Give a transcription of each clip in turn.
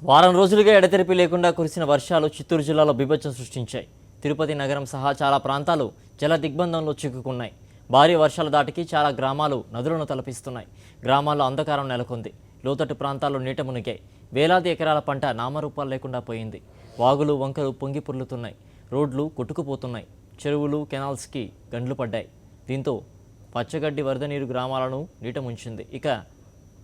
వారం రోజులుగా ఎడతెరిపి లేకుండా కురిసిన వర్షాలు చిత్తూరు జిల్లాలో బీభత్సం సృష్టించాయి. తిరుపతి నగరం సహా చాలా ప్రాంతాలు జల దిగ్బంధంలో చిక్కుకున్నాయి. భారీ వర్షాల దాటికి చాలా గ్రామాలు నదులను తలపిస్తున్నాయి. గ్రామాల్లో అంధకారం నెలకొంది. లోతట్టు ప్రాంతాల్లో నీట మునిగాయి. వేలాది ఎకరాల పంట నామరూపాలు లేకుండా పోయింది. వాగులు వంకలు పొంగి పొర్లుతున్నాయి. రోడ్లు కొట్టుకుపోతున్నాయి. చెరువులు కెనాల్స్కి గండ్లు పడ్డాయి. దీంతో పచ్చగడ్డి వరద నీరు గ్రామాలను నీట ముంచింది. ఇక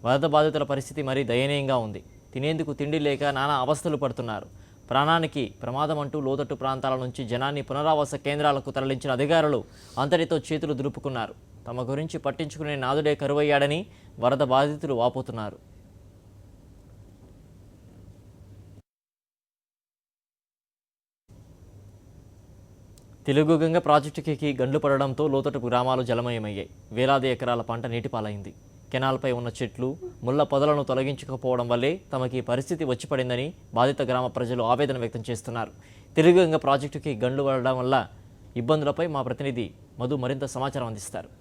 వరద బాధితుల పరిస్థితి మరీ దయనీయంగా ఉంది. తినేందుకు తిండి లేక నానా అవస్థలు పడుతున్నారు. ప్రాణానికి ప్రమాదం అంటూ లోతట్టు ప్రాంతాల నుంచి జనాన్ని పునరావాస కేంద్రాలకు తరలించిన అధికారులు అంతటితో చేతులు దులుపుకున్నారు. తమ గురించి పట్టించుకునే నాదుడే కరువయ్యాడని వరద బాధితులు వాపోతున్నారు. తెలుగుగంగ ప్రాజెక్టుకి గండ్లు పడడంతో లోతట్టు గ్రామాలు జలమయమయ్యాయి. వేలాది ఎకరాల పంట నీటిపాలైంది. కెనాల్పై ఉన్న చెట్లు ముళ్ళ పొదలను తొలగించకపోవడం వల్లే తమకి పరిస్థితి వచ్చి పడిందని బాధిత గ్రామ ప్రజలు ఆవేదన వ్యక్తం చేస్తున్నారు. తెలుగుగంగ ప్రాజెక్టుకి గండ్లు పడడం వల్ల ఇబ్బందులపై మా ప్రతినిధి మధు మరింత సమాచారం అందిస్తారు.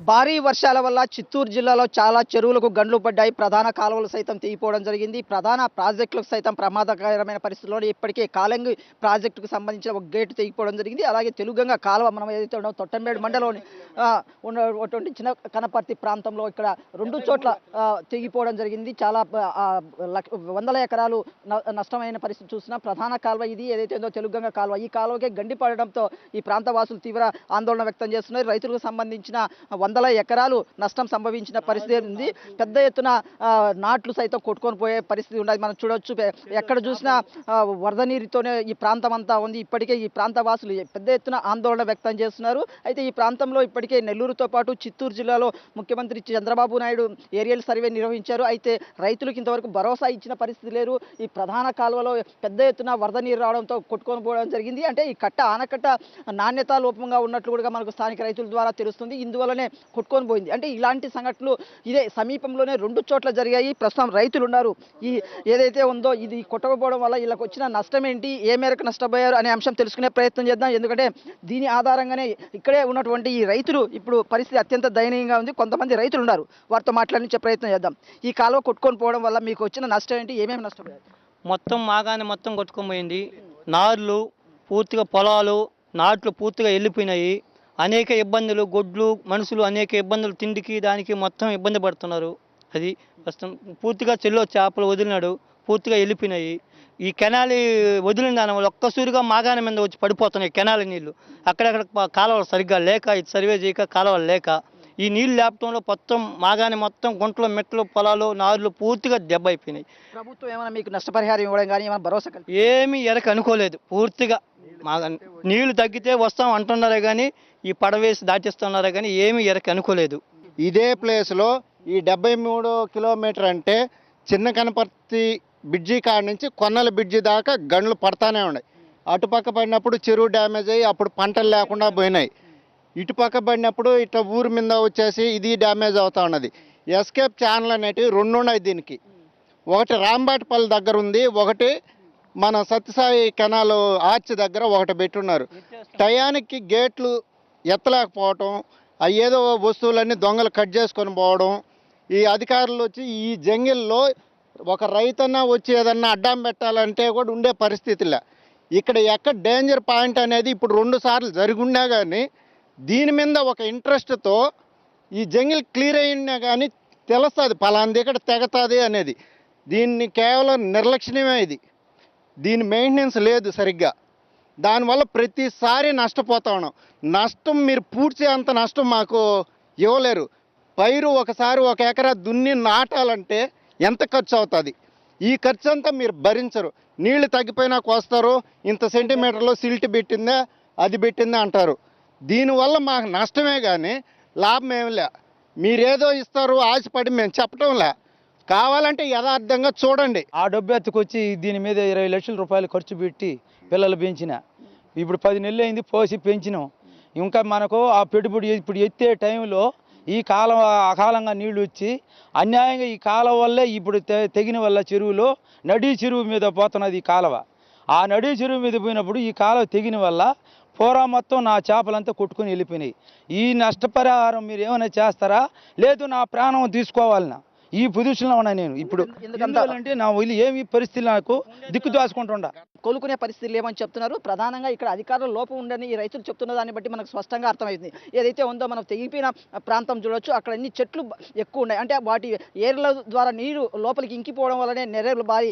భారీ వర్షాల వల్ల చిత్తూరు జిల్లాలో చాలా చెరువులకు గండ్లు పడ్డాయి. ప్రధాన కాలువలు సైతం తెగిపోవడం జరిగింది. ప్రధాన ప్రాజెక్టులకు సైతం ప్రమాదకరమైన పరిస్థితుల్లో ఇప్పటికే కాలంగి ప్రాజెక్టుకు సంబంధించిన ఒక గేటు తెగిపోవడం జరిగింది. అలాగే తెలుగుగంగ కాలువ మనం ఏదైతే ఉన్నామో తొట్టంబేడు మండలంలోని ఉన్నటువంటి చిన్న కనపర్తి ప్రాంతంలో ఇక్కడ 2 చోట్ల తెగిపోవడం జరిగింది. చాలా వందల ఎకరాలు నష్టమైన పరిస్థితి చూసినా ప్రధాన కాలువ ఇది ఏదైతే ఉందో తెలుగుగంగ కాలువ. ఈ కాలువకే గండి పడడంతో ఈ ప్రాంత వాసులు తీవ్ర ఆందోళన వ్యక్తం చేస్తున్నారు. రైతులకు సంబంధించిన వందల ఎకరాలు నష్టం సంభవించిన పరిస్థితి ఉంది. పెద్ద ఎత్తున నాట్లు సైతం కొట్టుకొని పోయే పరిస్థితి ఉన్నది. మనం చూడవచ్చు, ఎక్కడ చూసినా వరద నీరుతోనే ఈ ప్రాంతం అంతా ఉంది. ఇప్పటికే ఈ ప్రాంత వాసులు పెద్ద ఎత్తున ఆందోళన వ్యక్తం చేస్తున్నారు. అయితే ఈ ప్రాంతంలో ఇప్పటికే నెల్లూరుతో పాటు చిత్తూరు జిల్లాలో ముఖ్యమంత్రి చంద్రబాబు నాయుడు ఏరియల్ సర్వే నిర్వహించారు. అయితే రైతులకు ఇంతవరకు భరోసా ఇచ్చిన పరిస్థితి లేరు. ఈ ప్రధాన కాలువలో పెద్ద ఎత్తున వరద నీరు రావడంతో కొట్టుకొని పోవడం జరిగింది. అంటే ఈ ఆనకట్ట నాణ్యత లోపంగా ఉన్నట్లు కూడా మనకు స్థానిక రైతుల ద్వారా తెలుస్తుంది. ఇందువల్లనే కొట్టుకొని పోయింది. అంటే ఇలాంటి సంఘటనలు ఇదే సమీపంలోనే 2 చోట్ల జరిగాయి. ప్రస్తుతం రైతులు ఉన్నారు. ఈ ఏదైతే ఉందో ఇది కొట్టకపోవడం వల్ల వీళ్ళకి వచ్చిన నష్టం ఏంటి, ఏ మేరకు నష్టపోయారు అనే అంశం తెలుసుకునే ప్రయత్నం చేద్దాం. ఎందుకంటే దీని ఆధారంగానే ఇక్కడే ఉన్నటువంటి ఈ రైతులు ఇప్పుడు పరిస్థితి అత్యంత దయనీయంగా ఉంది. కొంతమంది రైతులు ఉన్నారు, వారితో మాట్లాడించే ప్రయత్నం చేద్దాం. ఈ కాలువ కొట్టుకొని పోవడం వల్ల మీకు వచ్చిన నష్టం ఏంటి, ఏమేమి నష్టపోయారు? మొత్తం మాగానే మొత్తం కొట్టుకొని పోయింది. నార్లు పూర్తిగా, పొలాలు నాట్లు పూర్తిగా వెళ్ళిపోయినాయి. అనేక ఇబ్బందులు, గొడ్లు మనుషులు అనేక ఇబ్బందులు, తిండికి దానికి మొత్తం ఇబ్బంది పడుతున్నారు. అది ప్రస్తుతం పూర్తిగా చెల్లో చేపలు వదిలినాడు, పూర్తిగా వెళ్ళిపోయినాయి. ఈ కెనాలి వదిలిన దానివల్ల ఒక్కసూరిగా మాగానే మీద వచ్చి పడిపోతున్నాయి కెనాలి నీళ్లు. అక్కడక్కడ కాలువలు సరిగ్గా లేక, ఇది సర్వే చేయక కాలువలు లేక ఈ నీళ్ళు లేపటంలో మొత్తం మాగానే మొత్తం గుంటలు, మెట్లు, పొలాలు, నారులు పూర్తిగా దెబ్బ అయిపోయినాయి. ప్రభుత్వం ఏమైనా మీకు నష్టపరిహారం ఇవ్వడం కానీ ఏమైనా భరోసా ఏమీ ఎరక అనుకోలేదు. పూర్తిగా నీళ్లు తగ్గితే వస్తాం అంటున్నారే కానీ ఈ పడవేసి దాటిస్తున్నారే కానీ ఏమీ ఎరక అనుకోలేదు. ఇదే ప్లేస్లో ఈ 73 కిలోమీటర్ అంటే చిన్న కనపర్తి బ్రిడ్జి కాడ నుంచి కొన్నల బ్రిడ్జి దాకా గండ్లు పడతానే ఉన్నాయి. అటుపక్క పడినప్పుడు చెరువు డ్యామేజ్ అయ్యి అప్పుడు పంటలు లేకుండా పోయినాయి. ఇటుపక్క పడినప్పుడు ఇట్లా ఊరి మీద వచ్చేసి ఇది డ్యామేజ్ అవుతా ఉన్నది. ఎస్కేప్ ఛానల్ అనేటివి 2 ఉన్నాయి దీనికి. ఒకటి రాంబాటిపల్లి దగ్గర ఉంది, ఒకటి మన సత్యసాయి కెనాల్ ఆర్చ్ దగ్గర ఒకటి పెట్టున్నారు. టయానికి గేట్లు ఎత్తలేకపోవటం, ఏదో వస్తువులన్నీ దొంగలు కట్ చేసుకొని పోవడం. ఈ అధికారులు వచ్చి ఈ జంగిల్లో ఒక రైతన్నా వచ్చి ఏదన్నా అడ్డం పెట్టాలంటే కూడా ఉండే పరిస్థితిలే. ఇక్కడ ఎక్కడ డేంజర్ పాయింట్ అనేది ఇప్పుడు 2 సార్లు జరిగినా కానీ దీని మీద ఒక ఇంట్రెస్ట్తో ఈ జంగిల్ క్లియర్ అయినా కానీ తెలుస్తుంది పలాంది ఇక్కడ తెగతుంది అనేది. దీన్ని కేవలం నిర్లక్ష్యమే ఇది. దీని మెయింటెనెన్స్ లేదు సరిగ్గా. దానివల్ల ప్రతిసారి నష్టపోతా ఉన్నాం. నష్టం మీరు పూడ్చే అంత నష్టం మాకు ఇవ్వలేరు. పైరు ఒకసారి 1 ఎకరా దున్ని నాటాలంటే ఎంత ఖర్చు అవుతుంది? ఈ ఖర్చు అంతా మీరు భరించరు. నీళ్లు తగ్గిపోయినా కోస్తారు, ఇంత సెంటీమీటర్లో సిల్ట్ పెట్టిందా అది పెట్టిందా అంటారు. దీనివల్ల మాకు నష్టమే కానీ లాభం ఏమి లే. మీరేదో ఇస్తారు ఆశపడి మేము చెప్పటంలే. కావాలంటే యథార్థంగా చూడండి. ఆ డబ్బు ఎత్తుకొచ్చి దీని మీద 20 లక్షల రూపాయలు ఖర్చు పెట్టి పిల్లలు పెంచిన, ఇప్పుడు 10 నెలలు అయింది పోసి పెంచినాం. ఇంకా మనకు ఆ పెట్టుబడి ఇప్పుడు ఎత్తే టైంలో ఈ కాలం అకాలంగా నీళ్లు వచ్చి అన్యాయంగా ఈ కాలం వల్లే ఇప్పుడు తెగిన వల్ల చెరువులో నడి చెరువు మీద పోతున్నది ఈ కాలువ. ఆ నడి చెరువు మీద పోయినప్పుడు ఈ కాలువ తెగిన వల్ల పూరా మొత్తం నా చేపలంతా కొట్టుకుని వెళ్ళిపోయినాయి. ఈ నష్టపరిహారం మీరు ఏమైనా చేస్తారా, లేదు నా ప్రాణం తీసుకోవాలన్నా? ఈ పొజిషన్లో ఉన్నా నేను ఇప్పుడు. ఎందుకంత- అంటే నా వీళ్ళు ఏమి పరిస్థితి నాకు దిక్కు దాచుకుంటుండా. కోలుకునే పరిస్థితులు లేవని చెప్తున్నారు. ప్రధానంగా ఇక్కడ అధికారుల లోపం ఉందని ఈ రైతులు చెప్తున్న దాన్ని బట్టి మనకు స్పష్టంగా అర్థమవుతుంది. ఏదైతే ఉందో మనం తెగిపోయిన ప్రాంతం చూడొచ్చు, అక్కడ అన్ని చెట్లు ఎక్కువ ఉన్నాయి. అంటే వాటి ఏర్ల ద్వారా నీరు లోపలికి ఇంకిపోవడం వల్లనే నెర్రెలు బారి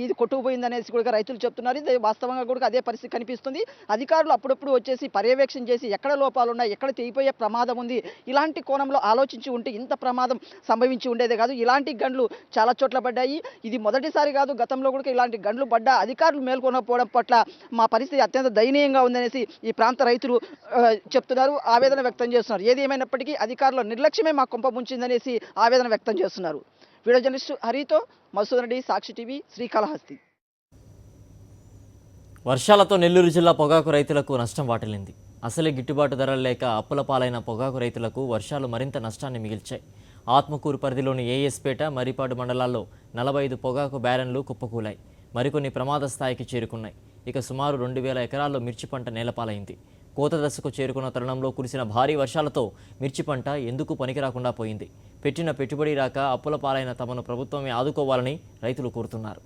ఇది కొట్టుకుపోయింది అనేసి కూడా రైతులు చెప్తున్నారు. ఇది వాస్తవంగా కూడా అదే పరిస్థితి కనిపిస్తుంది. అధికారులు అప్పుడప్పుడు వచ్చేసి పర్యవేక్షణ చేసి ఎక్కడ లోపాలు ఉన్నాయి, ఎక్కడ తెగిపోయే ప్రమాదం ఉంది, ఇలాంటి కోణంలో ఆలోచించి ఉంటే ఇంత ప్రమాదం సంభవించి ఉండేదే కాదు. ఇలాంటి గండ్లు చాలా చోట్ల పడ్డాయి. ఇది మొదటిసారి కాదు, గతంలో కూడా ఇలాంటి గండ్లు పడ్డా అధికారులు మేల్కొనకపోవడం పట్ల మా పరిస్థితి అత్యంత దయనీయంగా ఉందనేసి ఈ ప్రాంత రైతులు చెప్తున్నారు, ఆవేదన వ్యక్తం చేస్తున్నారు. ఏది ఏమైనప్పటికీ అధికారుల నిర్లక్ష్యమే మా కొంప ముంచిందనేసి ఆవేదన వ్యక్తం చేస్తున్నారు. వీడియో జర్నలిస్టు హరితో మసూద్ రెడ్డి, సాక్షి టీవీ, శ్రీకాళహస్తి. వర్షాలతో నెల్లూరు జిల్లా పొగాకు రైతులకు నష్టం వాటిల్లింది. అసలే గిట్టుబాటు ధరలు లేక అప్పుల పాలైన పొగాకు రైతులకు వర్షాలు మరింత నష్టాన్ని మిగిల్చాయి. ఆత్మకూరు పరిధిలోని ఏఎస్పేట, మరిపాడు మండలాల్లో 45 పొగాకు బ్యారెన్లు కుప్పకూలాయి. మరికొన్ని ప్రమాద స్థాయికి చేరుకున్నాయి. ఇక సుమారు 2000 ఎకరాల్లో మిర్చి పంట నేలపాలైంది. కోత దశకు చేరుకున్న తరుణంలో కురిసిన భారీ వర్షాలతో మిర్చి పంట ఎందుకు పనికిరాకుండా పోయింది. పెట్టిన పెట్టుబడి రాక అప్పుల పాలైన తమను ప్రభుత్వమే ఆదుకోవాలని రైతులు కోరుతున్నారు.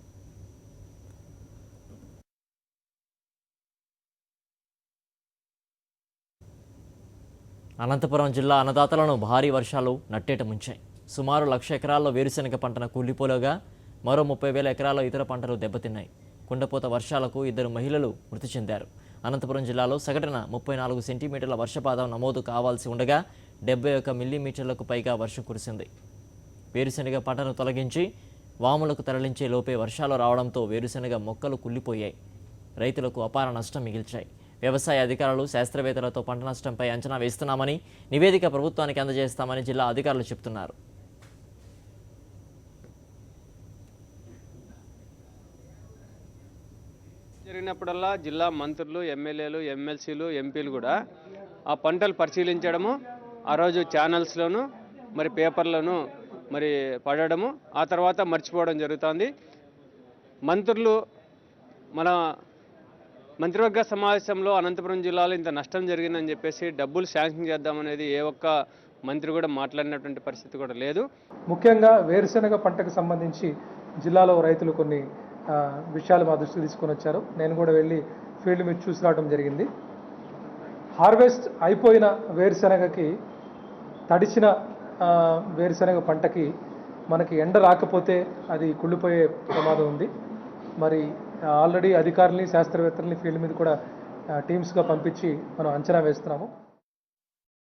అనంతపురం జిల్లా అన్నదాతలను భారీ వర్షాలు నట్టేట ముంచాయి. సుమారు 1,00,000 ఎకరాల్లో వేరుశెనగ పంటను కూలిపోలోగా మరో 30,000 ఎకరాల్లో ఇతర పంటలు దెబ్బతిన్నాయి. కుండపోత వర్షాలకు 2 మహిళలు మృతి చెందారు. అనంతపురం జిల్లాలో సగటున 34 సెంటీమీటర్ల వర్షపాతం నమోదు కావాల్సి ఉండగా 71 మిల్లీమీటర్లకు పైగా వర్షం కురిసింది. వేరుశెనగ పంటను తొలగించి వాములకు తరలించే లోపే వర్షాలు రావడంతో వేరుశెనగ మొక్కలు కుళ్ళిపోయాయి. రైతులకు అపార నష్టం మిగిల్చాయి. వ్యవసాయ అధికారులు శాస్త్రవేత్తలతో పంట నష్టంపై అంచనా వేస్తున్నామని, నివేదిక ప్రభుత్వానికి అందజేస్తామని జిల్లా అధికారులు చెబుతున్నారు. జరిగినప్పుడల్లా జిల్లా మంత్రులు, ఎమ్మెల్యేలు, ఎమ్మెల్సీలు, ఎంపీలు కూడా ఆ పంటలు పరిశీలించడము, ఆ రోజు ఛానల్స్లోను మరి పేపర్లను మరి పడడము, ఆ తర్వాత మర్చిపోవడం జరుగుతుంది. మంత్రులు మన మంత్రివర్గ సమావేశంలో అనంతపురం జిల్లాలో ఇంత నష్టం జరిగిందని చెప్పేసి డబ్బులు శాంక్షన్ చేద్దామనేది ఏ ఒక్క మంత్రి కూడా మాట్లాడినటువంటి పరిస్థితి కూడా లేదు. ముఖ్యంగా వేరుశెనగ పంటకు సంబంధించి జిల్లాలో రైతులు కొన్ని విషయాలు మా దృష్టికి తీసుకొని వచ్చారు. నేను కూడా వెళ్ళి ఫీల్డ్ మీద చూసి రావడం జరిగింది. హార్వెస్ట్ అయిపోయిన వేరుశెనగకి, తడిచిన వేరుశెనగ పంటకి మనకి ఎండ రాకపోతే అది కుళ్ళిపోయే ప్రమాదం ఉంది. మరి ఆల్రెడీ అధికారులని, శాస్త్రవేత్తలని ఫీల్డ్ మీద కూడా టీమ్స్గా పంపించి మనం అంచనా వేస్తున్నాము.